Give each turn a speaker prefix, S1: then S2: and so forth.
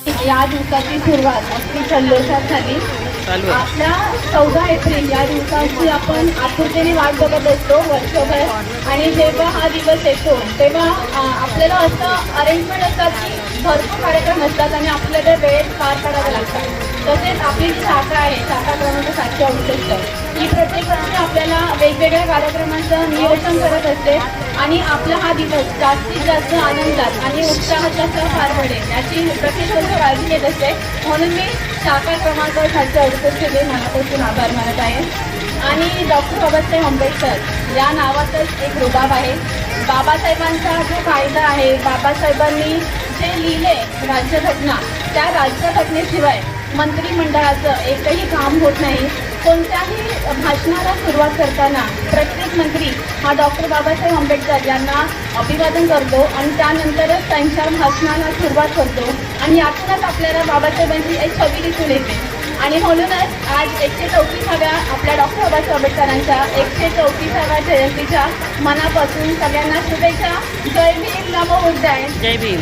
S1: या दिवसाची सुरुवात अगदी जल्लोषात झाली. आपल्या 14 एप्रिल या दिवसाची आपण आतुरतेने वाट बघत असतो वर्षभर. आणि जेव्हा हा दिवस येतो तेव्हा आपल्याला असं अरेंजमेंट असतात की भरपूर कार्यक्रम असतात आणि आपल्याला वेळेत पार पाडावे लागतात. तसेच आपली जी शाखा आहे, शाखा क्रमांक 768, ही प्रत्येक वर्षी आपल्याला वेगवेगळ्या कार्यक्रमांचं नियोजन करत असते आणि आपला हा दिवस जास्तीत जास्त आनंदात आणि उत्साहात कसा पार पडेल याची प्रत्येक वर्ष काळजी घेत असते. म्हणून मी शाखा क्रमांक 768चे मनापासून आभार मानत आहे. आणि डॉक्टर बाबासाहेब आंबेडकर या नावातच एक रुबाब आहे. बाबासाहेबांचा जो कायदा आहे, बाबासाहेबांनी जे लिहिले राज्यघटना, त्या राज्यघटनेशिवाय मंत्रिमंडळाचं एकही काम होत नाही. कोणत्याही भाषणाला सुरुवात करताना प्रत्येक मंत्री हा डॉक्टर बाबासाहेब आंबेडकर यांना अभिवादन करतो आणि त्यानंतरच त्यांच्या भाषणाला सुरुवात करतो. आणि यातूनच आपल्याला बाबासाहेबांची एक छबी दिसून येते. आणि म्हणूनच आज 134व्या आपल्या डॉक्टर बाबासाहेब आंबेडकरांच्या 134व्या जयंतीच्या मनापासून सगळ्यांना शुभेच्छा. जय भीम, नमो बुद्धाय.
S2: जय भीम.